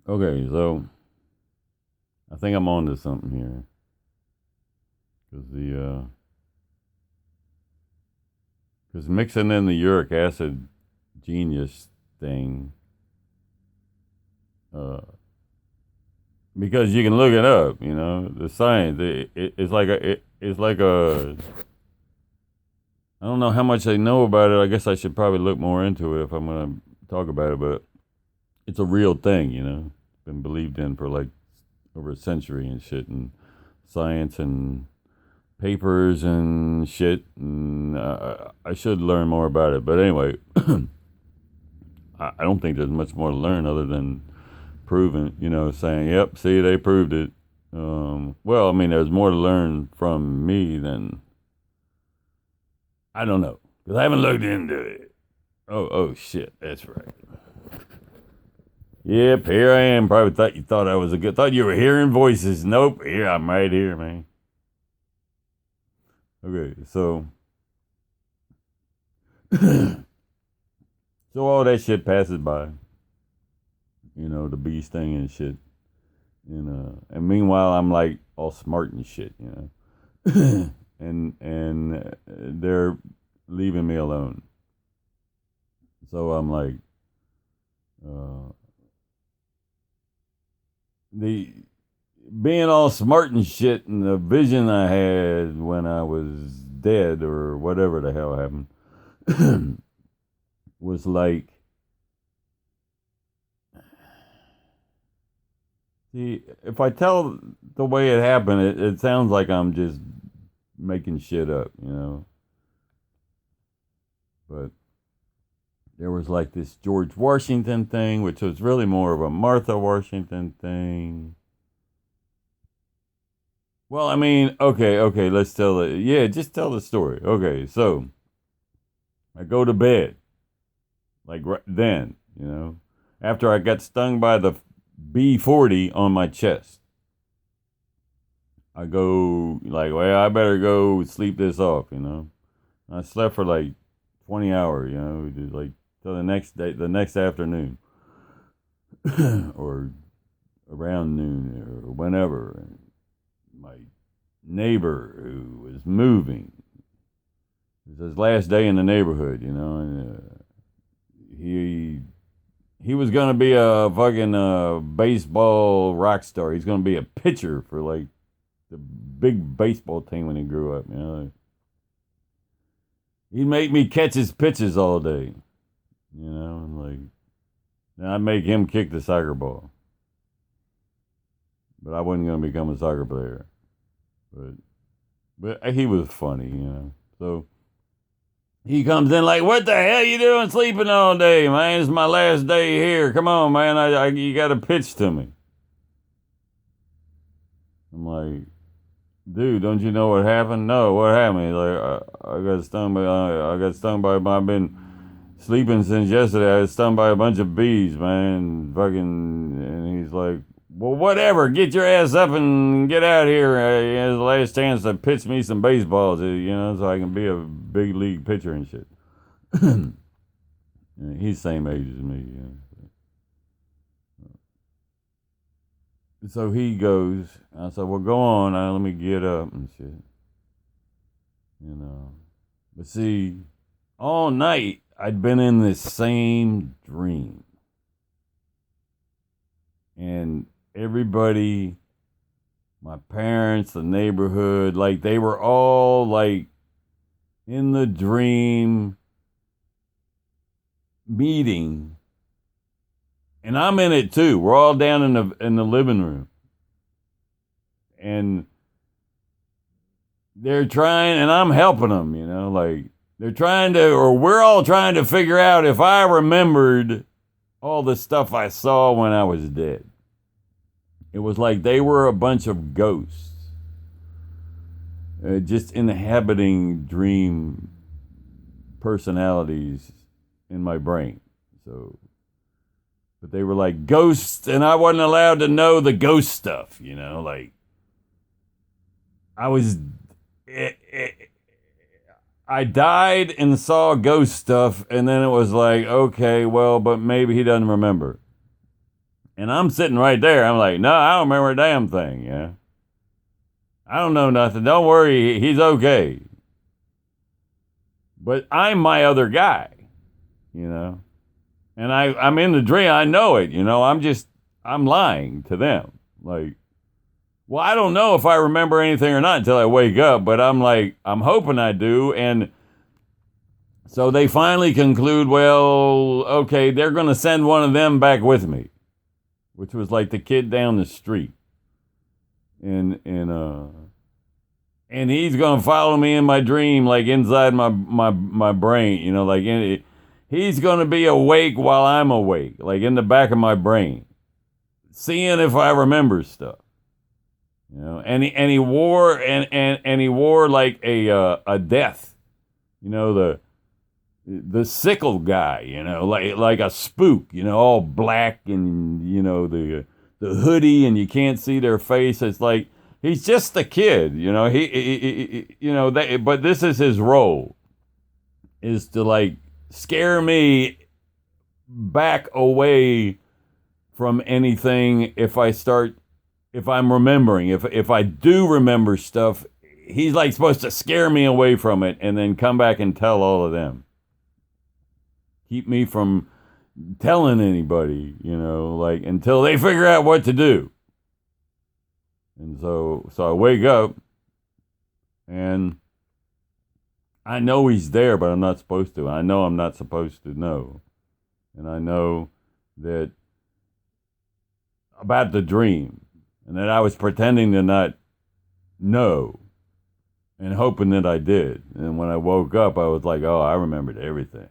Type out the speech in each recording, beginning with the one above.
Okay, so I think I'm on to something here because because mixing in the uric acid genius thing, uh, because you can look it up. The science. It's like it's like a. I don't know how much they know about it. I guess I should probably look more into it if I'm gonna talk about it, but it's a real thing. Been believed in for like over a century and shit, and science and papers and shit. And I should learn more about it. But anyway, I don't think there's much more to learn other than proving, saying, yep, see, they proved it. Well, I mean, there's more to learn from me than, I don't know, because I haven't looked into it. Oh, shit, that's right. Yep, here I am. Probably thought I was thought you were hearing voices. Nope, here I'm right here, man. Okay, so so all that shit passes by, the bee sting and shit, and meanwhile I'm like all smart and shit, and they're leaving me alone. So I'm like, uh, the being all smart and shit, and the vision I had when I was dead or whatever the hell happened was like, see, if I tell the way it happened, it sounds like I'm just making shit up, But there was like this George Washington thing, which was really more of a Martha Washington thing. Well, I mean, okay, let's tell it. Yeah, just tell the story. Okay, so I go to bed, like right then, after I got stung by the B40 on my chest. I go, like, well, I better go sleep this off, I slept for like 20 hours, like till the next day, the next afternoon, or around noon, or whenever. And my neighbor who was moving, it was his last day in the neighborhood, and he was gonna be a fucking baseball rock star. He's gonna be a pitcher for like the big baseball team when he grew up. He'd make me catch his pitches all day, and like, and I'd make him kick the soccer ball. But I wasn't gonna become a soccer player. But he was funny. So he comes in like, "What the hell you doing sleeping all day, man? It's my last day here. Come on, man. You got to pitch to me." I'm like, "Dude, don't you know what happened?" "No, what happened?" He's like, I got stung by. I got stung by. I've been sleeping since yesterday. I was stung by a bunch of bees, man. Fucking." And he's like, "Well, whatever. Get your ass up and get out here. It's the last chance to pitch me some baseballs, so I can be a big league pitcher and shit." Yeah, he's the same age as me. So he goes. I said, "Well, go on. Let me get up and shit." But see, all night I'd been in this same dream, and everybody, my parents, the neighborhood, like they were all like in the dream meeting, and I'm in it too. We're all down in the living room, and they're trying, and I'm helping them. Like they're trying to, or we're all trying to figure out if I remembered all the stuff I saw when I was dead. It was like they were a bunch of ghosts, just inhabiting dream personalities in my brain. So, but they were like ghosts, and I wasn't allowed to know the ghost stuff. Like I was, I died and saw ghost stuff, and then it was like, okay, well, but maybe he doesn't remember. And I'm sitting right there. I'm like, no, I don't remember a damn thing. Yeah. I don't know nothing. Don't worry. He's okay. But I'm my other guy, you know? And I'm in the dream. I know it, you know? I'm lying to them. Like, well, I don't know if I remember anything or not until I wake up, but I'm like, I'm hoping I do. And so they finally conclude, well, okay, they're going to send one of them back with me, which was like the kid down the street. And he's going to follow me in my dream, like inside my brain, you know, like he's going to be awake while I'm awake, like in the back of my brain, seeing if I remember stuff. You know, and he wore he wore like a death, you know, the sickle guy, you know, like a spook, you know, all black, and you know the hoodie, and you can't see their face. It's like he's just a kid, you know. He you know, but this is his role, is to like scare me back away from anything if I'm remembering, if I do remember stuff, he's like supposed to scare me away from it and then come back and tell all of them. Keep me from telling anybody, you know, like until they figure out what to do. And so I wake up and I know he's there, but I'm not supposed to. I know I'm not supposed to know. And I know that about the dream, and that I was pretending to not know and hoping that I did. And when I woke up, I was like, oh, I remembered everything.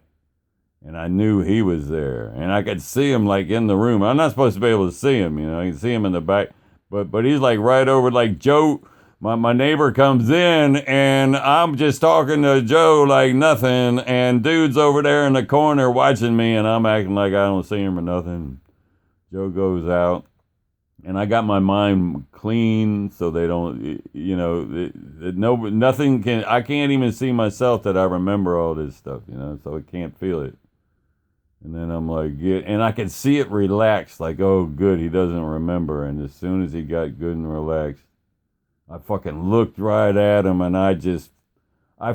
And I knew he was there. And I could see him like in the room. I'm not supposed to be able to see him, you know. I can see him in the back. But he's like right over, like Joe, my neighbor comes in, and I'm just talking to Joe like nothing. And dude's over there in the corner watching me, and I'm acting like I don't see him or nothing. Joe goes out. And I got my mind clean, so they don't, you know, nothing can. I can't even see myself that I remember all this stuff, you know, so I can't feel it. And then I'm like, yeah, and I could see it relax, like, oh, good, he doesn't remember. And as soon as he got good and relaxed, I fucking looked right at him, and I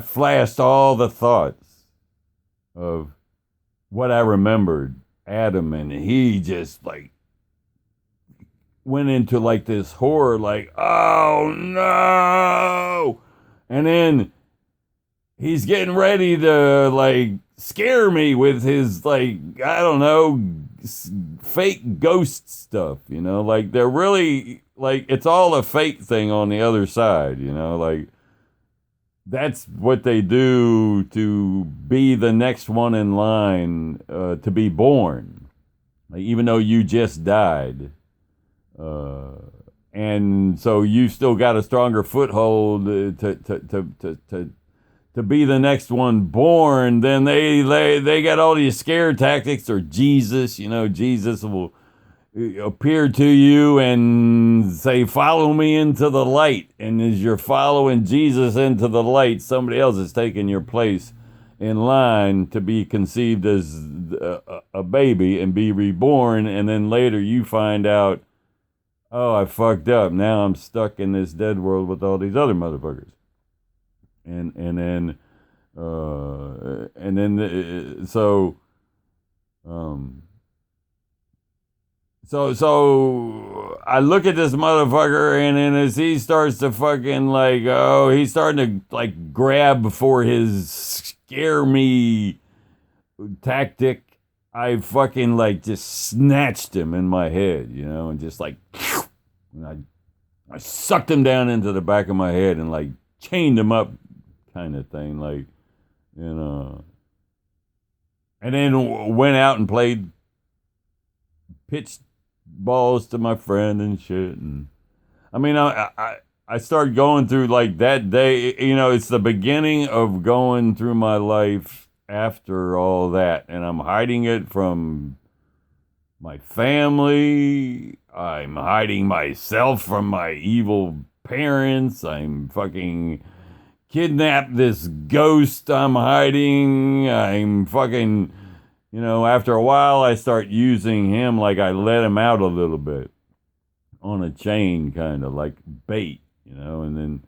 flashed all the thoughts of what I remembered at him, and he just like went into like this horror, like, oh no. And then he's getting ready to like scare me with his, like, I don't know, fake ghost stuff, you know, like they're really like, it's all a fake thing on the other side, you know, like that's what they do to be the next one in line to be born, like, even though you just died. And so you still got a stronger foothold to be the next one born. Then they got all these scare tactics, or Jesus, you know, Jesus will appear to you and say, follow me into the light. And as you're following Jesus into the light, somebody else is taking your place in line to be conceived as a baby and be reborn. And then later you find out, oh, I fucked up. Now I'm stuck in this dead world with all these other motherfuckers. And then so I look at this motherfucker, and then as he starts to fucking like, oh, he's starting to like grab for his scare me tactic, I fucking like just snatched him in my head, you know, and just like, and I sucked him down into the back of my head and like chained him up, kind of thing, like, you know, and then went out and played pitch balls to my friend and shit. And I mean, I started going through like that day, you know, it's the beginning of going through my life after all that, and I'm hiding it from my family. I'm hiding myself from my evil parents. I'm fucking kidnapped this ghost I'm hiding. I'm fucking, after a while, I start using him like I let him out a little bit on a chain, kind of like bait, and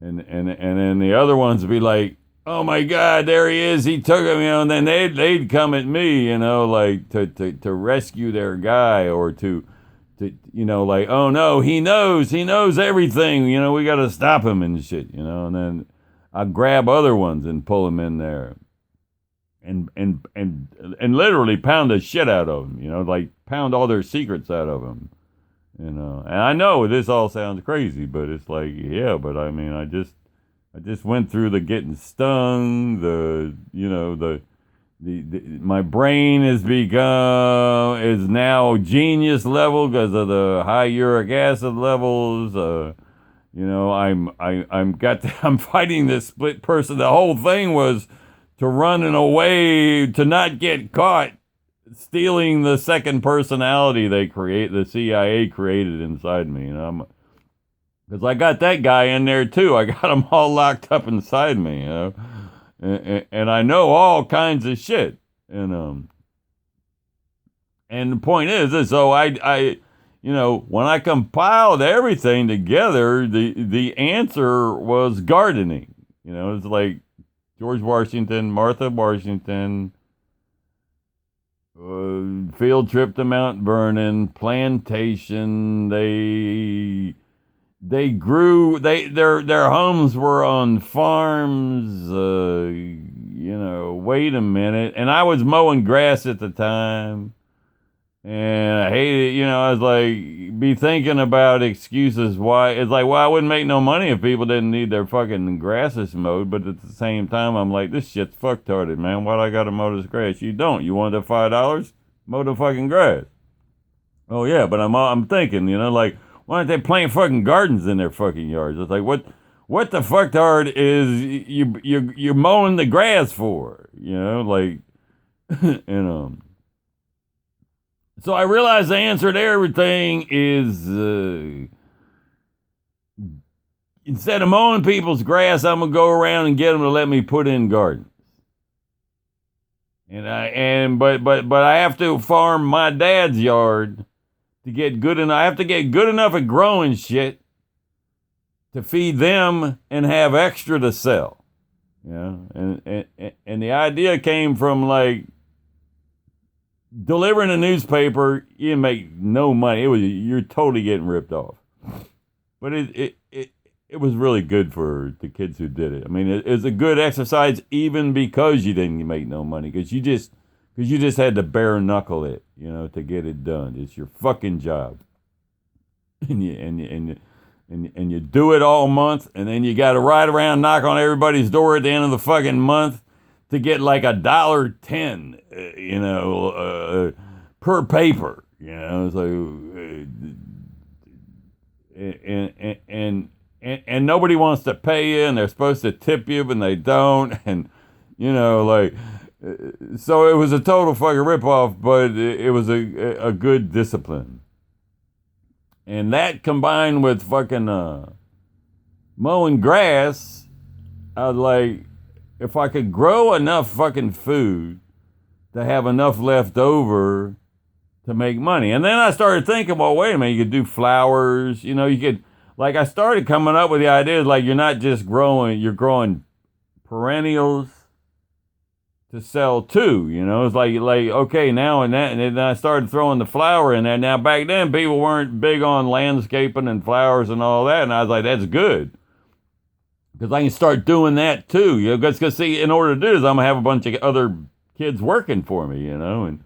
then the other ones would be like, oh my God, there he is, he took him, and then they'd come at me, like to rescue their guy, or like, oh no, he knows everything, we got to stop him and shit, and then I grab other ones and pull them in there, and literally pound the shit out of them, like pound all their secrets out of them, And I know this all sounds crazy, but it's like, yeah, but I mean, I just went through the getting stung, my brain is now genius level because of the high uric acid levels. I'm fighting this split person. The whole thing was to run in a way to not get caught stealing the second personality the CIA created inside me. Because I got that guy in there too. I got them all locked up inside me, and I know all kinds of shit. And the point is so I when I compiled everything together, the answer was gardening. It's like George Washington, Martha Washington, field trip to Mount Vernon, plantation. They grew. Their homes were on farms. Wait a minute. And I was mowing grass at the time, and I hated. I was like, be thinking about excuses why. It's like, well, I wouldn't make no money if people didn't need their fucking grasses mowed. But at the same time, I'm like, this shit's fucktarded, man. Why do I gotta mow this grass? You don't. You wanted $5? Mow the fucking grass. Oh yeah, but I'm thinking, like, why don't they plant fucking gardens in their fucking yards? It's like, what the fucktard is you're mowing the grass for? Like, and so I realized the answer to everything is instead of mowing people's grass, I'm gonna go around and get them to let me put in gardens. But I have to farm my dad's yard to get good enough. I have to get good enough at growing shit to feed them and have extra to sell. And the idea came from like delivering a newspaper. You make no money. You're totally getting ripped off. But it was really good for the kids who did it. I mean, it's a good exercise even because you didn't make no money, because you just had to bare knuckle it, to get it done. It's your fucking job, and you do it all month, and then you got to ride around, knock on everybody's door at the end of the fucking month to get like $1.10, per paper, So, and nobody wants to pay you, and they're supposed to tip you, but they don't, and so it was a total fucking ripoff, but it was a good discipline, and that combined with fucking mowing grass, I was like, if I could grow enough fucking food to have enough left over to make money, and then I started thinking, well, wait a minute, you could do flowers, you could. Like, I started coming up with the idea, like, you're not just you're growing perennials to sell too, It's like, okay, now and that, and then I started throwing the flower in there. Now, back then, people weren't big on landscaping and flowers and all that, and I was like, that's good. Because I can start doing that too, because see, in order to do this, I'm going to have a bunch of other kids working for me, and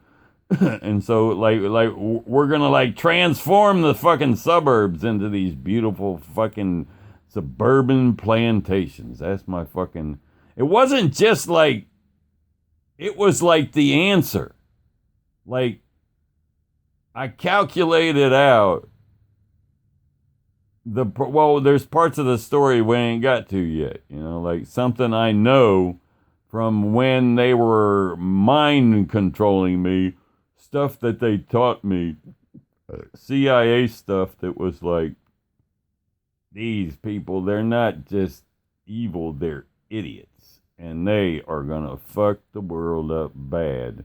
and so like we're gonna like transform the fucking suburbs into these beautiful fucking suburban plantations. That's my fucking. It wasn't just like. It was like the answer. Like, I calculated out there's parts of the story we ain't got to yet. Like something I know from when they were mind controlling me. Stuff that they taught me, CIA stuff that was like, these people, they're not just evil, they're idiots. And they are going to fuck the world up bad.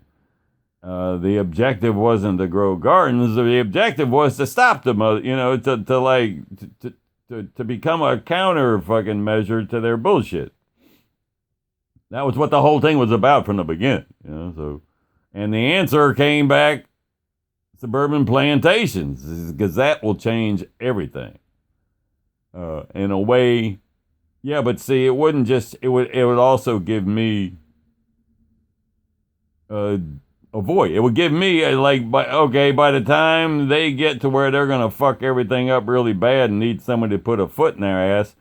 The objective wasn't to grow gardens. The objective was to stop them, to become a counter fucking measure to their bullshit. That was what the whole thing was about from the beginning, So, and the answer came back: suburban plantations, because that will change everything. In a way, yeah, but see, it wouldn't just. It would also give me a void. It would give me by the time they get to where they're gonna fuck everything up really bad and need somebody to put a foot in their ass,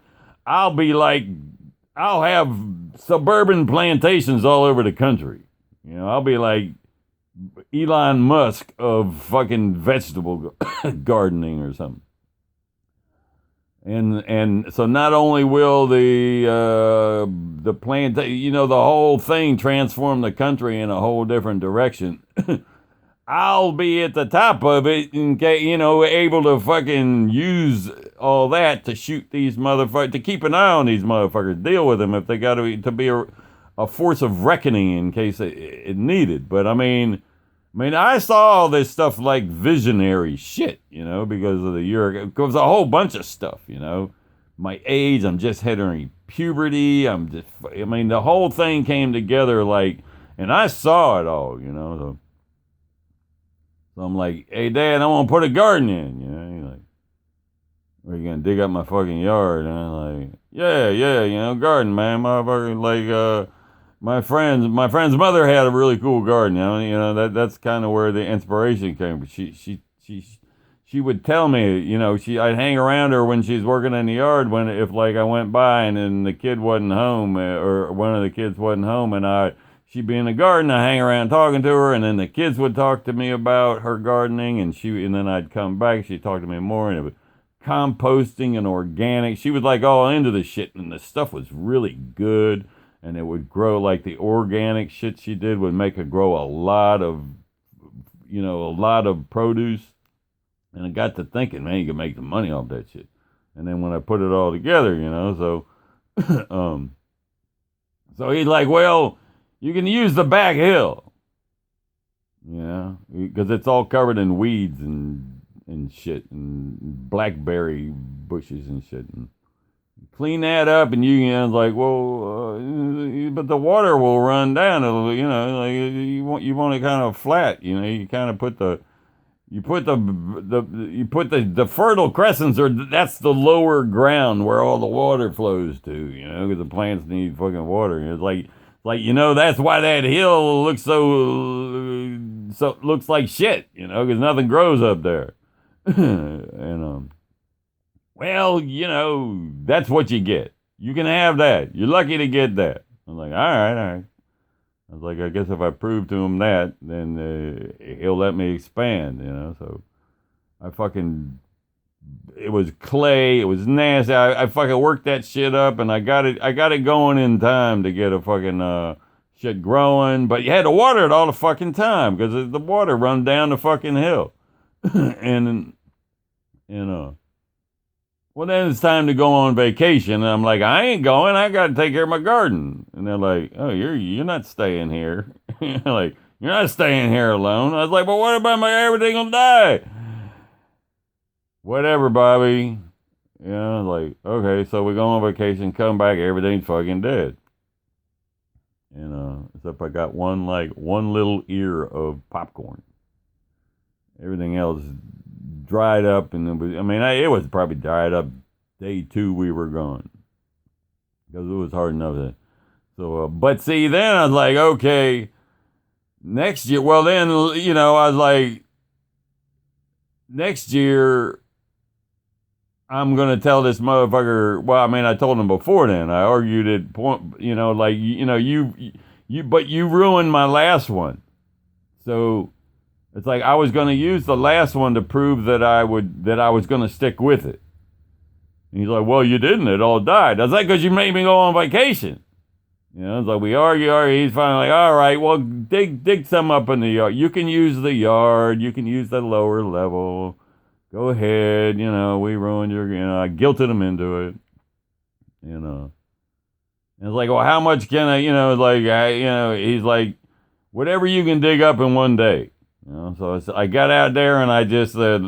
I'll have suburban plantations all over the country. I'll be like Elon Musk of fucking vegetable gardening or something. And so not only will the plant, the whole thing transform the country in a whole different direction. I'll be at the top of it, and able to fucking use all that to shoot these motherfuckers, to keep an eye on these motherfuckers, deal with them if they got to be a force of reckoning in case it needed. But I mean, I saw all this stuff like visionary shit, because of the year. Because a whole bunch of stuff, My age, I'm just entering puberty. The whole thing came together and I saw it all, So I'm like, hey, Dad, I want to put a garden in, He's like, are you going to dig up my fucking yard? And I'm like, yeah, garden, man. Motherfucker, my friend's mother had a really cool garden. That's kind of where the inspiration came. But she would tell me, I'd hang around her when she's working in the yard if I went by and then the kid wasn't home or one of the kids wasn't home and she'd be in the garden. I hang around talking to her, and then the kids would talk to me about her gardening, and then I'd come back. She'd talk to me more, and it was composting and organic. She was all into the shit, and the stuff was really good. And it would grow the organic shit she did would make her grow a lot of produce. And I got to thinking, man, you can make the money off that shit. And then when I put it all together, so, so he's like, well, you can use the back hill, because it's all covered in weeds and shit and blackberry bushes and shit. And clean that up, and you can but the water will run down. You want it kind of flat. You kind of put the fertile crescents, or that's the lower ground where all the water flows to. Because the plants need fucking water. And it's that's why that hill looks so looks like shit. Because nothing grows up there. And well, that's what you get. You can have that. You're lucky to get that. I'm like, all right. I was like, I guess if I prove to him that, then he'll let me expand, So it was clay. It was nasty. I fucking worked that shit up, and I got it going in time to get a fucking shit growing. But you had to water it all the fucking time because the water run down the fucking hill. And well, then it's time to go on vacation. And I'm like, I ain't going. I got to take care of my garden. And they're like, oh, you're not staying here. You're not staying here alone. I was like, but what about everything gonna die? Whatever, Bobby. Okay, so we go on vacation, come back, everything's fucking dead. And except I got one little ear of popcorn. Everything else dried up, and it was probably dried up day 2 we were gone, because it was hard enough. But see, then I was like, okay, next year. Well, then I was like, next year I'm gonna tell this motherfucker. Well, I told him before then. I argued it. But you ruined my last one, so. It's like I was going to use the last one to prove that I was going to stick with it. And he's like, well, you didn't. It all died. I was like, because you made me go on vacation. It's like we argue. He's finally like, all right, well, dig some up in the yard. You can use the yard. You can use the lower level. Go ahead. We ruined your, I guilted him into it. And it's like, well, how much can I, he's like, whatever you can dig up in one day. You know, so I got out there and I just said,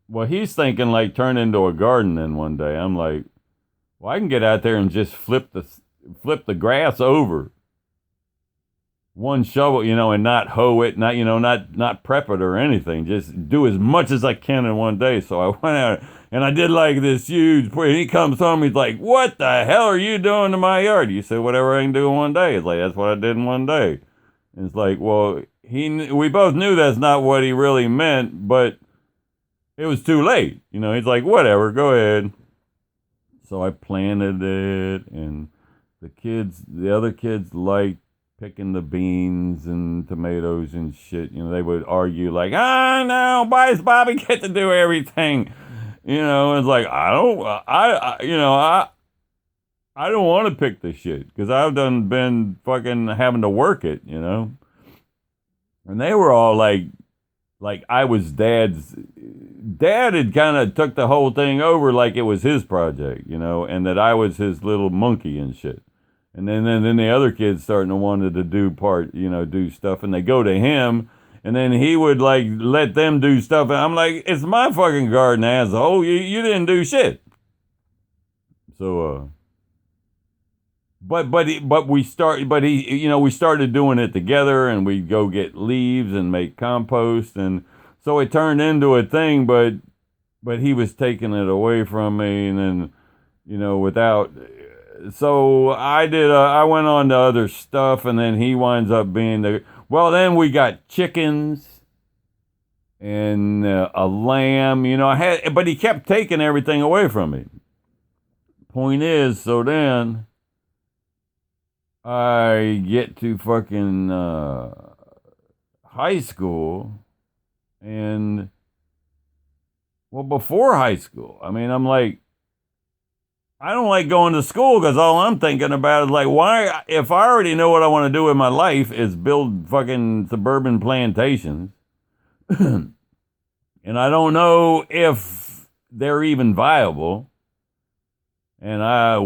well, he's thinking like turn into a garden in one day. I'm like, well, I can get out there and just flip the grass over one shovel, and not hoe it, not prep it or anything. Just do as much as I can in one day. So I went out and I did like this huge. He comes home, he's like, "What the hell are you doing to my yard?" You said, "Whatever I can do in one day." It's like that's what I did in one day. And it's like, well, we both knew that's not what he really meant, but it was too late. He's like, "Whatever, go ahead." So I planted it, and the other kids liked picking the beans and tomatoes and shit. They would argue like, no, why does Bobby get to do everything? It's like, I don't want to pick the shit because I've been fucking having to work it, And they were all like I was dad had kind of took the whole thing over like it was his project, and that I was his little monkey and shit. And then the other kids starting to wanted to do stuff, and they go to him, and then he would like let them do stuff, and I'm like, it's my fucking garden, asshole. You didn't do shit. So we started doing it together, and we'd go get leaves and make compost, and so it turned into a thing, but he was taking it away from me, and then without. So I went on to other stuff, and then he winds up being then we got chickens and a lamb, but he kept taking everything away from me. Point is, so then I get to fucking high school, and before high school, I'm like, I don't like going to school because all I'm thinking about is like, why, if I already know what I want to do with my life is build fucking suburban plantations, and I don't know if they're even viable, and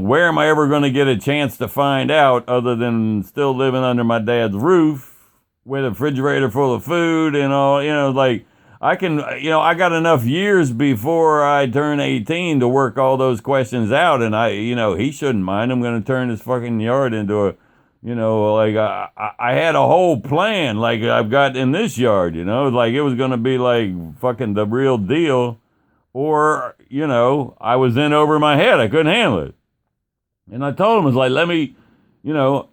where am I ever going to get a chance to find out other than still living under my dad's roof with a refrigerator full of food and all, like, I can, I got enough years before I turn 18 to work all those questions out. And he shouldn't mind. I'm going to turn his fucking yard into I had a whole plan like I've got in this yard, like it was going to be like fucking the real deal. Or, I was in over my head. I couldn't handle it. And I told him, it's like, let me,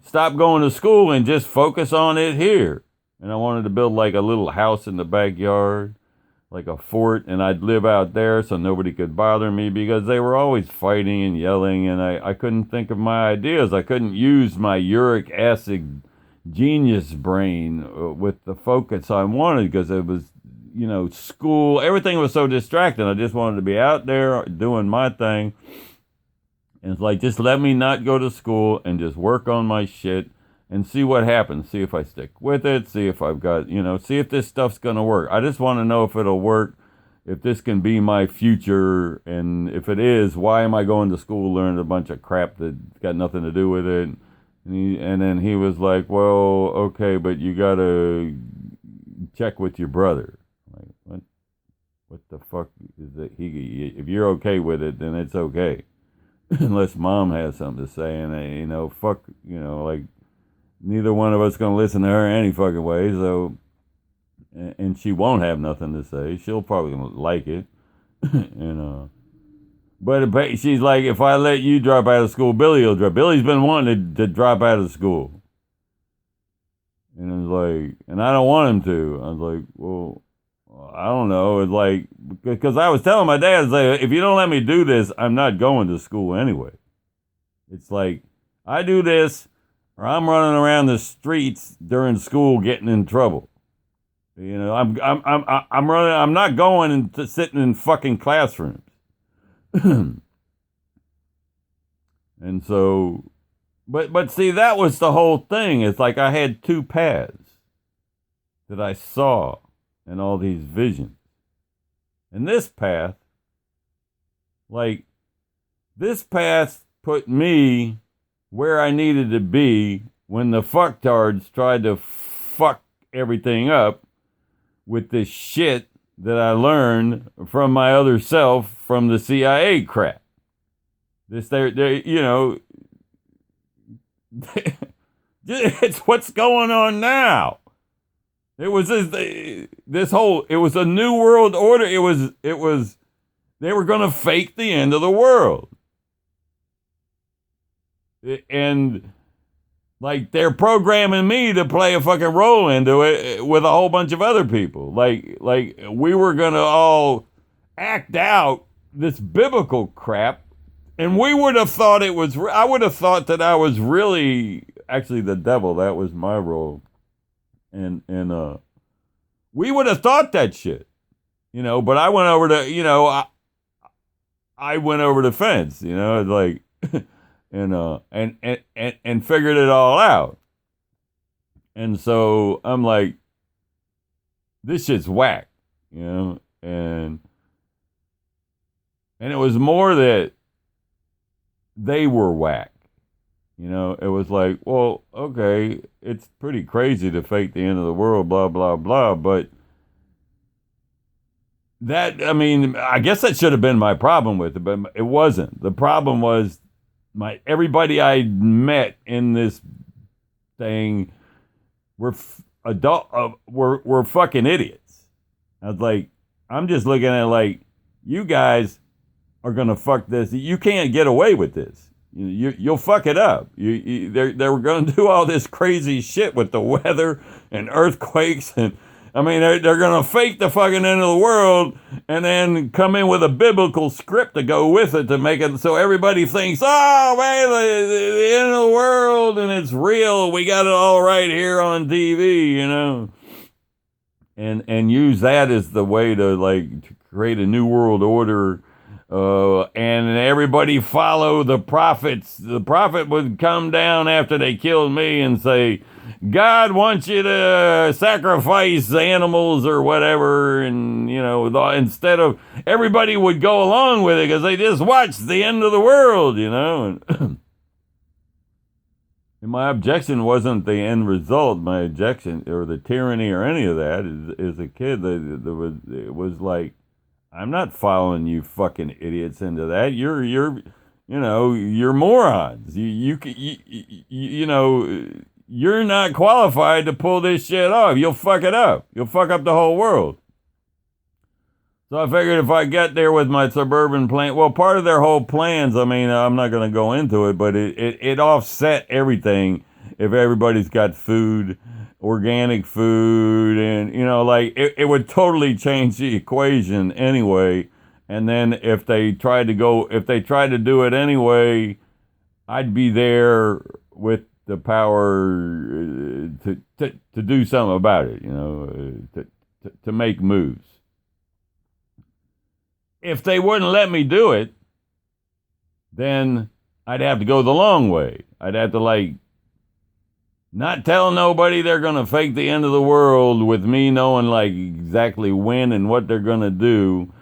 stop going to school and just focus on it here. And I wanted to build like a little house in the backyard, like a fort, and I'd live out there so nobody could bother me because they were always fighting and yelling, and I couldn't think of my ideas. I couldn't use my uric acid genius brain with the focus I wanted because it was, school, everything was so distracting. I just wanted to be out there doing my thing. And it's like, just let me not go to school and just work on my shit and see what happens. See if I stick with it. See if I've got, see if this stuff's going to work. I just want to know if it'll work, if this can be my future. And if it is, why am I going to school learning a bunch of crap that's got nothing to do with it? And then he was like, well, okay, but you got to check with your brother. Like, what the fuck is that? If you're okay with it, then it's okay. Unless mom has something to say. And, fuck, like, neither one of us going to listen to her any fucking way, so, and she won't have nothing to say. She'll probably like it, but she's like, if I let you drop out of school, Billy will drop. Billy's been wanting to drop out of school, and it's like, and I don't want him to. I was like, well, I don't know. It's like, because I was telling my dad, it's like, if you don't let me do this, I'm not going to school anyway. It's like, I do this, or I'm running around the streets during school getting in trouble. I'm running. I'm not going into sitting in fucking classrooms. And so, but see, that was the whole thing. It's like I had two paths that I saw in all these visions, and this path put me where I needed to be when the fucktards tried to fuck everything up with this shit that I learned from my other self from the CIA crap. They it's what's going on now. It was it was a new world order. They were going to fake the end of the world. And like they're programming me to play a fucking role into it with a whole bunch of other people. Like we were going to all act out this biblical crap. And we would have thought I would have thought that I was really actually the devil. That was my role. And we would have thought that shit, but I went over to, I went over the fence, like, and figured it all out. And so I'm like, this shit's whack, and it was more that they were whack. It was like, well, okay, it's pretty crazy to fake the end of the world, blah, blah, blah. But I guess that should have been my problem with it, but it wasn't. The problem was everybody I met in this thing were were fucking idiots. I was like, I'm just looking at it like, you guys are going to fuck this. You can't get away with this. You'll fuck it up. They were going to do all this crazy shit with the weather and earthquakes. And they're going to fake the fucking end of the world and then come in with a biblical script to go with it to make it so everybody thinks, oh, man, the end of the world and it's real. We got it all right here on TV, and use that as the way to create a new world order. And everybody follow the prophets. The prophet would come down after they killed me and say, God wants you to sacrifice animals or whatever. And, instead of everybody would go along with it because they just watched the end of the world, And, and my objection wasn't the end result. My objection or the tyranny or any of that is a kid that it was like, I'm not following you fucking idiots into that. You're morons. You're not qualified to pull this shit off. You'll fuck it up. You'll fuck up the whole world. So I figured if I get there with my suburban plan, well, part of their whole plans, I'm not going to go into it, but it offset everything if everybody's got food, organic food, and it would totally change the equation anyway. And then if they tried to do it anyway, I'd be there with the power to do something about it, to make moves. If they wouldn't let me do it, then I'd have to go the long way. I'd have to not tell nobody they're going to fake the end of the world with me knowing exactly when and what they're going to do.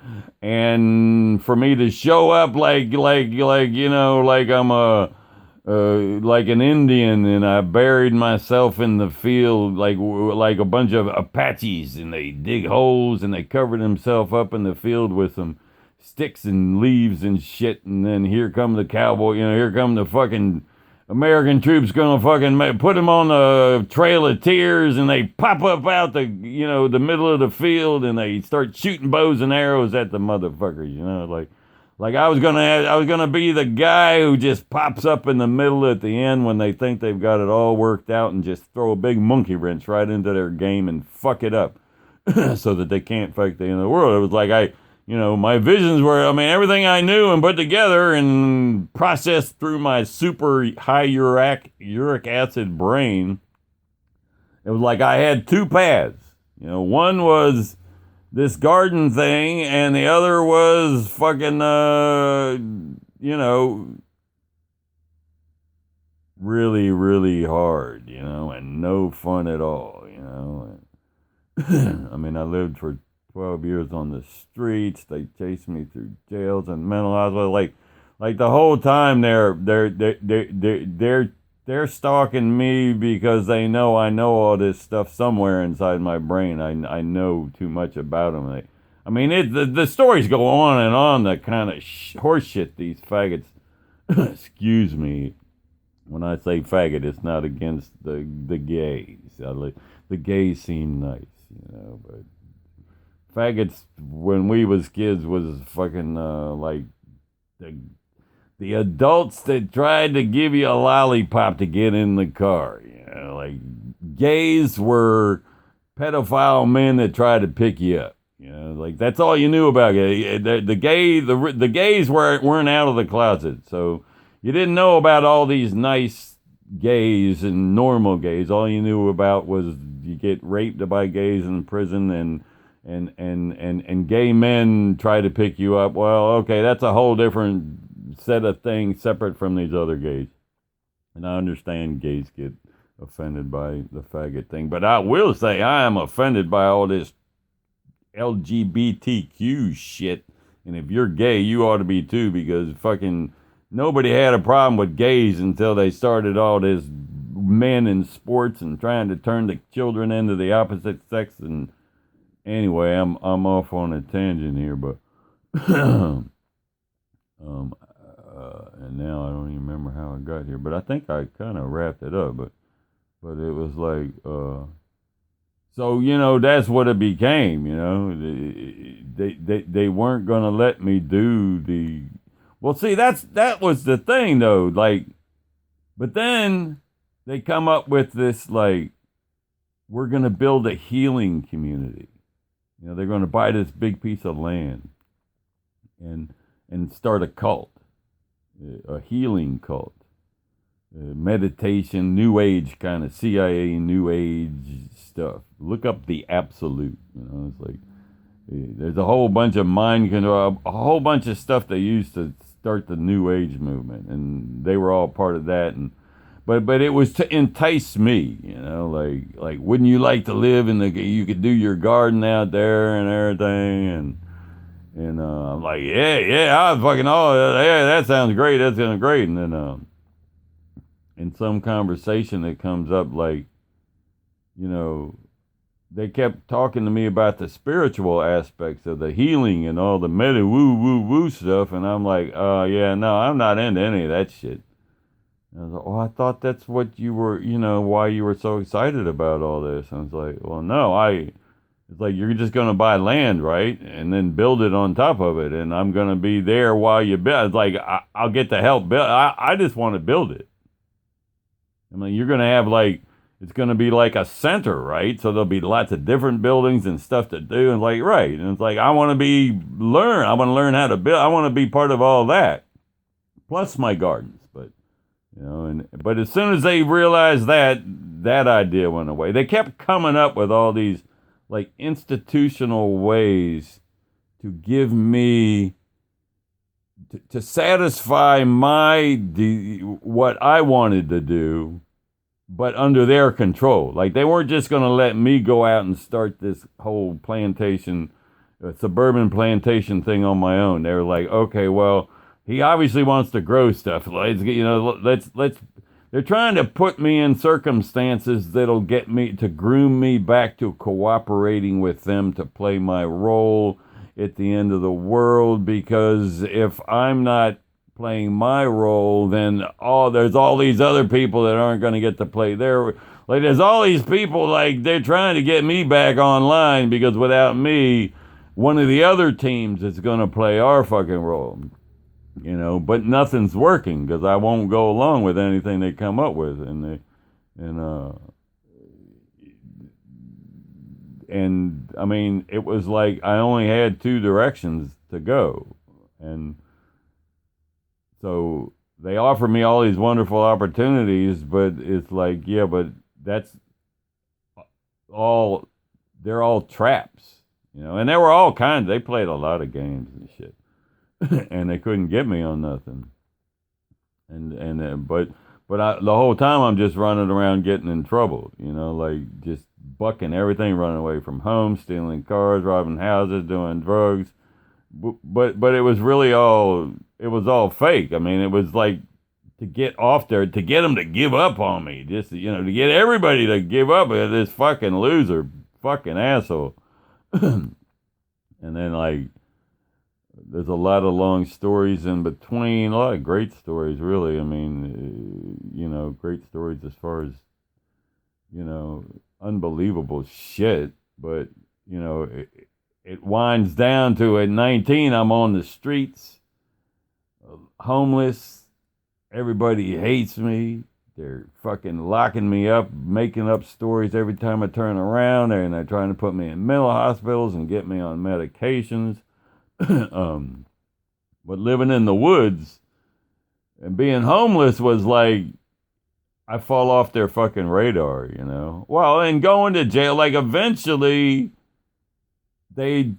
And for me to show up like I'm like an Indian and I buried myself in the field like a bunch of Apaches, and they dig holes and they cover themselves up in the field with some sticks and leaves and shit. And then here come the cowboy, here come the fucking American troops gonna fucking put them on the Trail of Tears, and they pop up out the middle of the field, and they start shooting bows and arrows at the motherfuckers. I was gonna be the guy who just pops up in the middle at the end when they think they've got it all worked out, and just throw a big monkey wrench right into their game and fuck it up, so that they can't fake the end of the world. It was like my visions were, everything I knew and put together and processed through my super high uric acid brain. It was like I had two paths. One was this garden thing, and the other was fucking, really, really hard, and no fun at all, I lived for 12 years on the streets. They chased me through jails and mental hospitals. Like the whole time they're they're stalking me because they know I know all this stuff somewhere inside my brain. I know too much about them. I mean, the stories go on, the kind of horse shit these faggots, excuse me, when I say faggot, it's not against the gays. The gays seem nice, but faggots when we was kids was fucking like the the adults that tried to give you a lollipop to get in the car. Like gays were pedophile men that tried to pick you up. Like that's all you knew about it. The gays weren't out of the closet, so you didn't know about all these nice gays and normal gays. All you knew about was you get raped by gays in prison and gay men try to pick you up. Well, okay, that's a whole different set of things separate from these other gays. And I understand gays get offended by the faggot thing, but I will say I am offended by all this LGBTQ shit. And if you're gay, you ought to be too, because fucking nobody had a problem with gays until they started all this men in sports and trying to turn the children into the opposite sex. And anyway, I'm off on a tangent here, but and now I don't even remember how I got here, but I think I kind of wrapped it up, but it was like, so, that's what it became, they weren't going to let me do well, see, that was the thing though, like, but then they come up with this, like, we're going to build a healing community. They're going to buy this big piece of land and start a cult. A healing cult, meditation, New Age kind of CIA New Age stuff. Look up the Absolute. It's like there's a whole bunch of mind control, a whole bunch of stuff they used to start the New Age movement, and they were all part of that. And but it was to entice me, like wouldn't you like to live you could do your garden out there and everything. And I'm like, yeah, I was fucking, yeah, that sounds great. And then in some conversation that comes up, like, they kept talking to me about the spiritual aspects of the healing and all the meta woo stuff. And I'm like, yeah, no, I'm not into any of that shit. And I was like, oh, I thought that's what you were, why you were so excited about all this. And I was like, well, no, it's like you're just going to buy land, right? And then build it on top of it. And I'm going to be there while you build. It's like, I'll get to help build. I just want to build it. I mean, you're going to have it's going to be like a center, right? So there'll be lots of different buildings and stuff to do. And right. And it's like, I want to learn how to build. I want to be part of all that. Plus my gardens. But, but as soon as they realized that idea went away, they kept coming up with all these like institutional ways to give me to satisfy what I wanted to do, but under their control. Like they weren't just going to let me go out and start this whole suburban plantation thing on my own. They were like, okay, well, he obviously wants to grow stuff. Let's they're trying to put me in circumstances that'll get me to groom me back to cooperating with them to play my role at the end of the world. Because if I'm not playing my role, then there's all these other people that aren't going to get to play their. Like there's all these people like they're trying to get me back online because without me, one of the other teams is going to play our fucking role. But nothing's working because I won't go along with anything they come up with, and I mean, it was like I only had two directions to go, and so they offered me all these wonderful opportunities, but it's like, yeah, but that's all, they're all traps, and they were all kinds. They played a lot of games and shit. And they couldn't get me on nothing. But the whole time I'm just running around getting in trouble, like just bucking everything, running away from home, stealing cars, robbing houses, doing drugs. But it was really all fake. I mean, it was like to get off there, to get them to give up on me, just to get everybody to give up at this fucking loser, fucking asshole. And then like, there's a lot of long stories in between, a lot of great stories, really. I mean, great stories as far as unbelievable shit. But it winds down to at 19, I'm on the streets, homeless. Everybody hates me. They're fucking locking me up, making up stories every time I turn around, and they're trying to put me in mental hospitals and get me on medications. But living in the woods and being homeless was like, I fall off their fucking radar, Well, and going to jail, like eventually I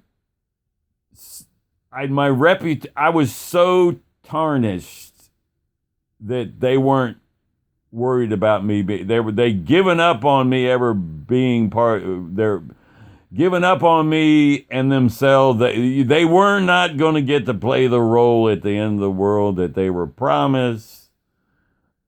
was so tarnished that they weren't worried about me. They given up on me ever being part. They're giving up on me and themselves. They were not going to get to play the role at the end of the world that they were promised.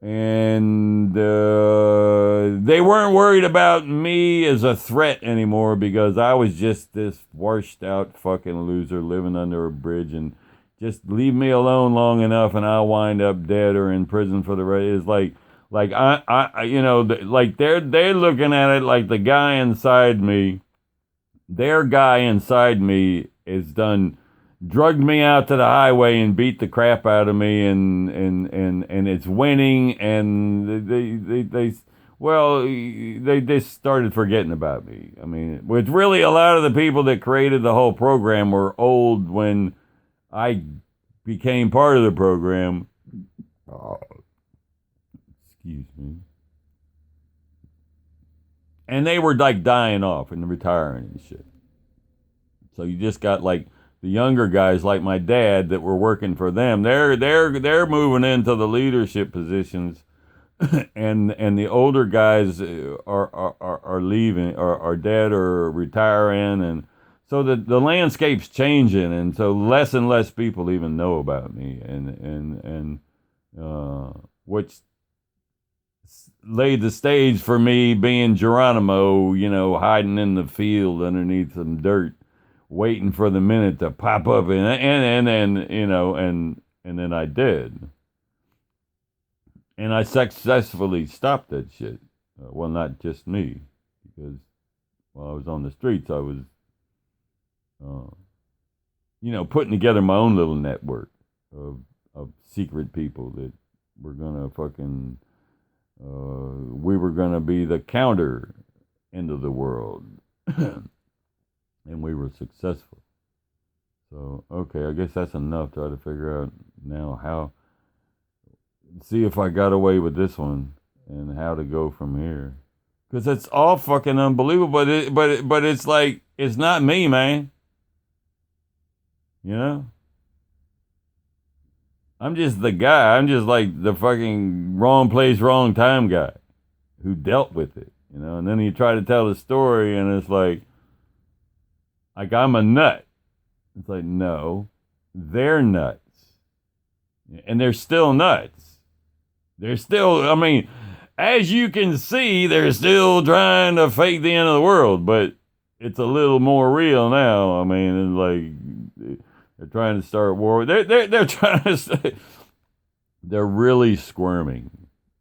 And they weren't worried about me as a threat anymore, because I was just this washed out fucking loser living under a bridge, and just leave me alone long enough and I'll wind up dead or in prison for the rest. It's like like they're looking at it like the guy inside me, their guy inside me is drugged me out to the highway and beat the crap out of me, and it's winning, and they just started forgetting about me. I mean, with really a lot of the people that created the whole program were old when I became part of the program. Excuse me. And they were like dying off and retiring and shit. So you just got like the younger guys like my dad that were working for them. They're moving into the leadership positions, and the older guys are leaving, are dead or retiring, and so the landscape's changing, and so less and less people even know about me, and which laid the stage for me being Geronimo, hiding in the field underneath some dirt, waiting for the minute to pop up, and then I did, and I successfully stopped that shit. Well, not just me, because while I was on the streets, I was putting together my own little network of secret people that were gonna fucking, we were gonna be the counter end of the world, and we were successful. So, okay, I guess that's enough. Try to figure out now see if I got away with this one and how to go from here. Because it's all fucking unbelievable, but it's like, it's not me, man. I'm just the guy. I'm just like the fucking wrong place, wrong time guy who dealt with it, And then you try to tell the story, and it's like I'm a nut. It's like, no, they're nuts. And they're still nuts. They're still, I mean, as you can see, they're still trying to fake the end of the world, but it's a little more real now. I mean, it's like they're trying to start war. They're trying to say, they're really squirming,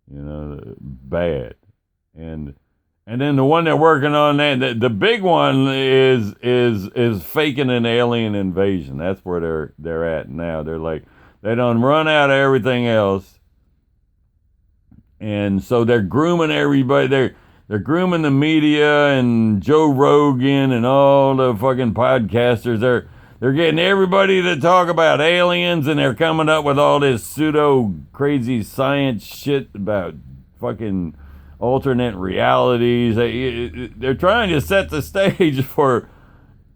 bad. And then the one they're working on, the big one is faking an alien invasion. That's where they're at now. They're like, they done run out of everything else. And so they're grooming everybody. They're grooming the media and Joe Rogan and all the fucking podcasters. They're getting everybody to talk about aliens, and they're coming up with all this pseudo crazy science shit about fucking alternate realities. They're trying to set the stage for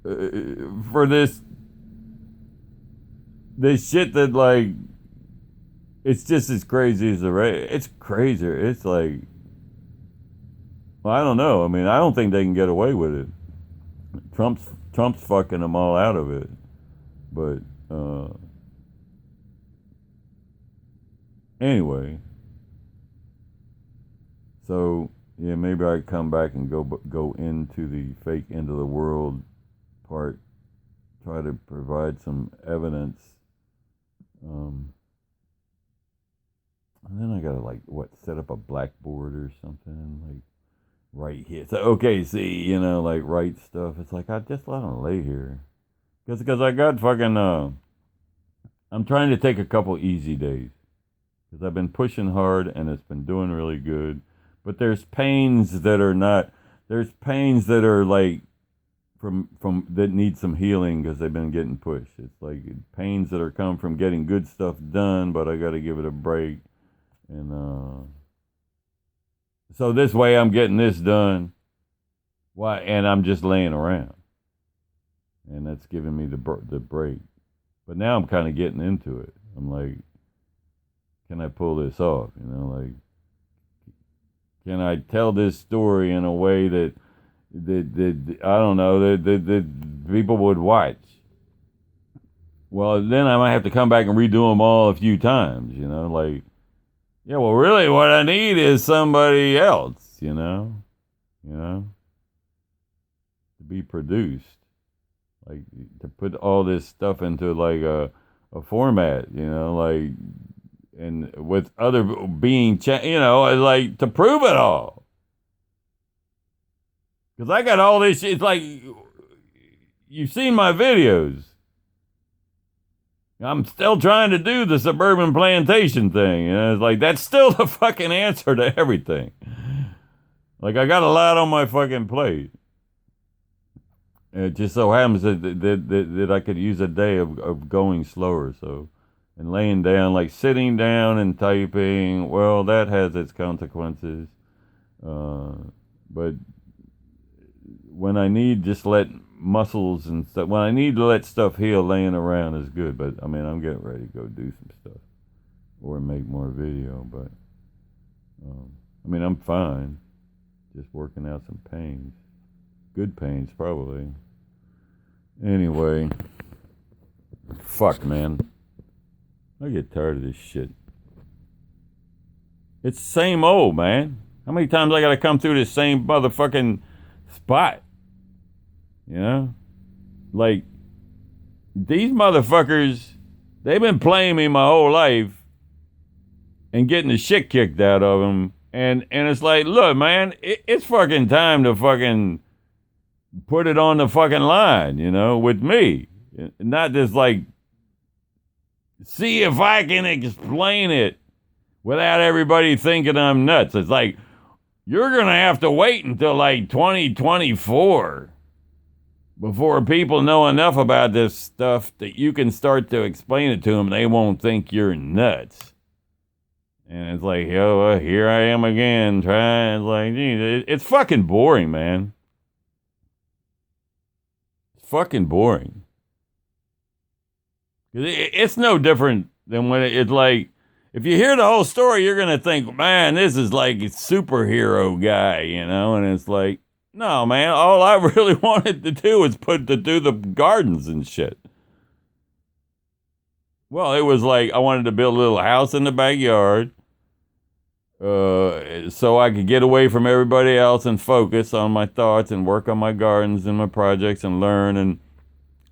this shit that, like, it's just as crazy as the race. It's crazier. It's like, well, I don't know. I mean, I don't think they can get away with it. Trump's fucking them all out of it. But Anyway, so yeah, maybe I come back and go into the fake end of the world part. Try to provide some evidence. And then I gotta set up a blackboard or something, like right here. So okay, see, like write stuff. It's like I just let them lay here, because I got fucking. I'm trying to take a couple easy days because I've been pushing hard and it's been doing really good. But there's pains that are not. There's pains that are like from that need some healing because they've been getting pushed. It's like pains that are come from getting good stuff done, but I got to give it a break. And so this way I'm getting this done. Why? And I'm just laying around, and that's giving me the break. But now I'm kind of getting into it. I'm like, can I pull this off? Like, can I tell this story in a way that I don't know that people would watch? Well, then I might have to come back and redo them all a few times. Like, yeah. Well, really, what I need is somebody else. To be produced. Like, to put all this stuff into like a format, like, and with other being, like to prove it all. Because I got all this shit. It's like, you've seen my videos. I'm still trying to do the suburban plantation thing. It's like, that's still the fucking answer to everything. Like, I got a lot on my fucking plate. It just so happens that I could use a day of going slower. So, and laying down, like sitting down and typing, well, that has its consequences. But when I need just let muscles and stuff, when I need to let stuff heal, laying around is good. But I mean, I'm getting ready to go do some stuff or make more video. But I mean, I'm fine. Just working out some pains. Good pains, probably. Anyway, fuck, man. I get tired of this shit. It's the same old, man. How many times I gotta come through this same motherfucking spot? Like, these motherfuckers, they've been playing me my whole life and getting the shit kicked out of them. And it's like, look, man, it's fucking time to fucking put it on the fucking line, with me. Not just like, see if I can explain it without everybody thinking I'm nuts. It's like, you're going to have to wait until like 2024 before people know enough about this stuff that you can start to explain it to them. They won't think you're nuts. And it's like, yo, here I am again trying. It's like, geez, it's fucking boring, man. It's fucking boring. It's no different than when it's like, if you hear the whole story, you're going to think, man, this is like a superhero guy, and it's like, no, man, all I really wanted to do was do the gardens and shit. Well, it was like, I wanted to build a little house in the backyard so I could get away from everybody else and focus on my thoughts and work on my gardens and my projects and learn.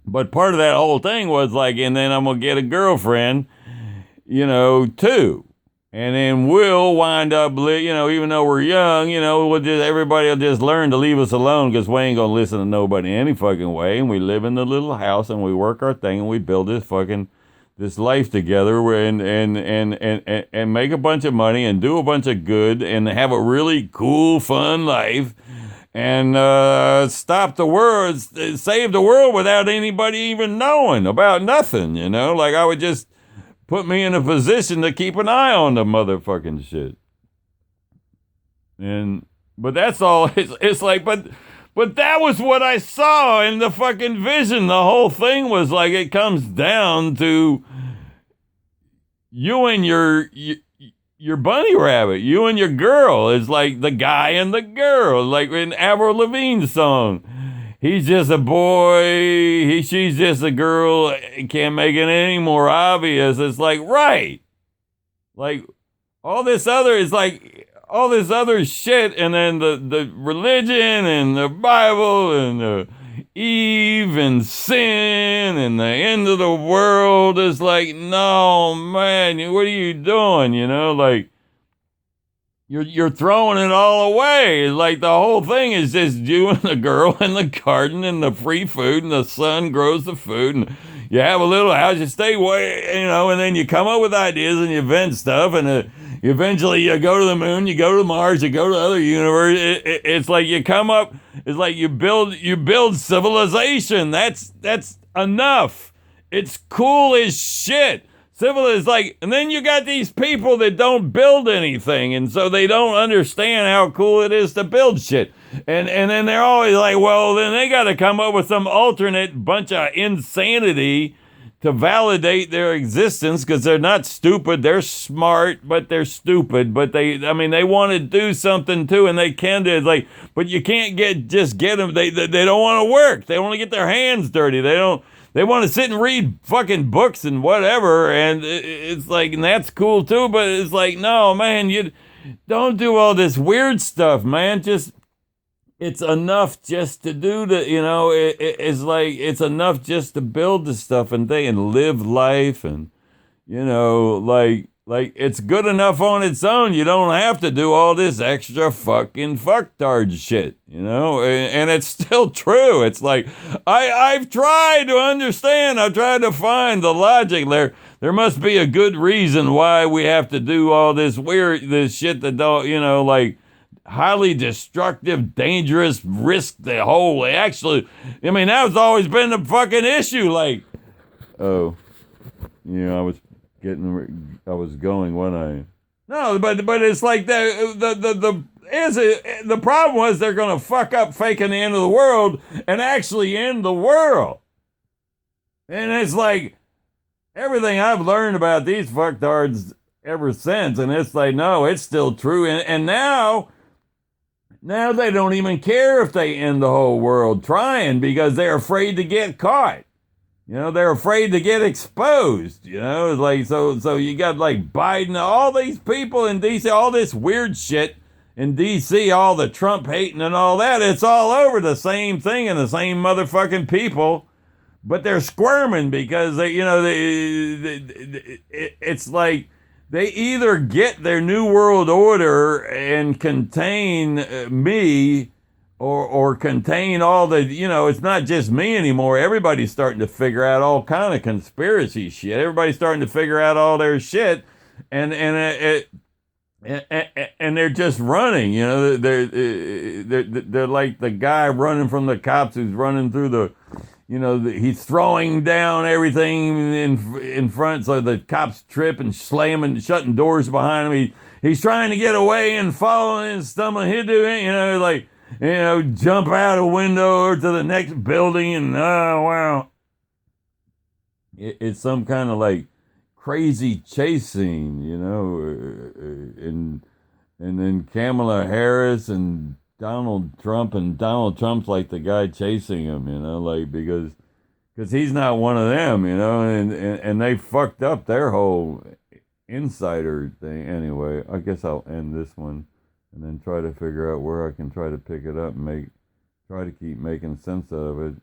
But part of that whole thing was like, and then I'm going to get a girlfriend, too. And then we'll wind up, even though we're young, everybody will just learn to leave us alone because we ain't going to listen to nobody any fucking way. And we live in the little house and we work our thing and we build this life together and make a bunch of money and do a bunch of good and have a really cool, fun life and save the world without anybody even knowing about nothing, Like, I would just put me in a position to keep an eye on the motherfucking shit. But that's all. It's like, but that was what I saw in the fucking vision. The whole thing was like, it comes down to you and your bunny rabbit, you and your girl is like the guy and the girl, like in Avril Lavigne's song. He's just a boy, she's just a girl, can't make it any more obvious. It's like, right. Like, all this other is like all this other shit, and then the religion and the Bible and the Eve and sin and the end of the world is like, no man, what are you doing? Like you're throwing it all away. Like the whole thing is just you and the girl in the garden and the free food and the sun grows the food and you have a little house, you stay away, and then you come up with ideas and you invent stuff and eventually you go to the moon, you go to Mars, you go to other universe. It's like you come up, it's like you build civilization. That's enough. It's cool as shit. Civil is like, and then you got these people that don't build anything, and so they don't understand how cool it is to build shit. And then they're always like, well, then they got to come up with some alternate bunch of insanity to validate their existence because they're not stupid. They're smart, but they're stupid. But they want to do something too, and they can do it. It's like, but you can't just get them. They don't want to work. They want to get their hands dirty. They want to sit and read fucking books and whatever, and it's like, and that's cool too, but it's like, no, man, you don't do all this weird stuff, man. Just, it's enough just to do it's like, it's enough just to build the stuff and live life and, like it's good enough on its own. You don't have to do all this extra fucking fucktard shit, and it's still true. It's like, I've tried to understand. I've tried to find the logic there. There must be a good reason why we have to do all this shit that don't, like highly destructive, dangerous, risk the whole. Actually, that's always been the fucking issue. Like, oh, I was going when I. No, but it's like the problem was they're gonna fuck up faking the end of the world and actually end the world. And it's like everything I've learned about these fucktards ever since, and it's like, no, it's still true. And now they don't even care if they end the whole world trying because they're afraid to get caught. They're afraid to get exposed. It's like, so you got like Biden, all these people in D.C., all this weird shit in D.C., all the Trump hating and all that. It's all over the same thing and the same motherfucking people, but they're squirming because it's like they either get their new world order and contain me or contain all the, it's not just me anymore. Everybody's starting to figure out all kind of conspiracy shit. Everybody's starting to figure out all their shit, and they're just running. They're like the guy running from the cops who's running through the, he's throwing down everything in front, so the cops trip and slamming, shutting doors behind him. He's trying to get away and following his stomach. He'll do it, like. Jump out a window or to the next building and, oh, wow. It's some kind of like crazy chase scene, and then Kamala Harris and Donald Trump's like the guy chasing him, like because he's not one of them, and they fucked up their whole insider thing. Anyway, I guess I'll end this one and then try to figure out where I can try to pick it up and try to keep making sense out of it,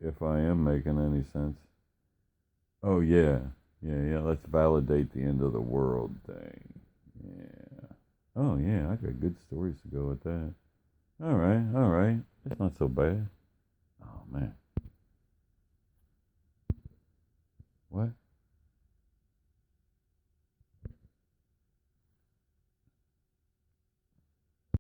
if I am making any sense. Oh, yeah. Let's validate the end of the world thing. Yeah. Oh, yeah, I got good stories to go with that. All right. It's not so bad. Oh, man.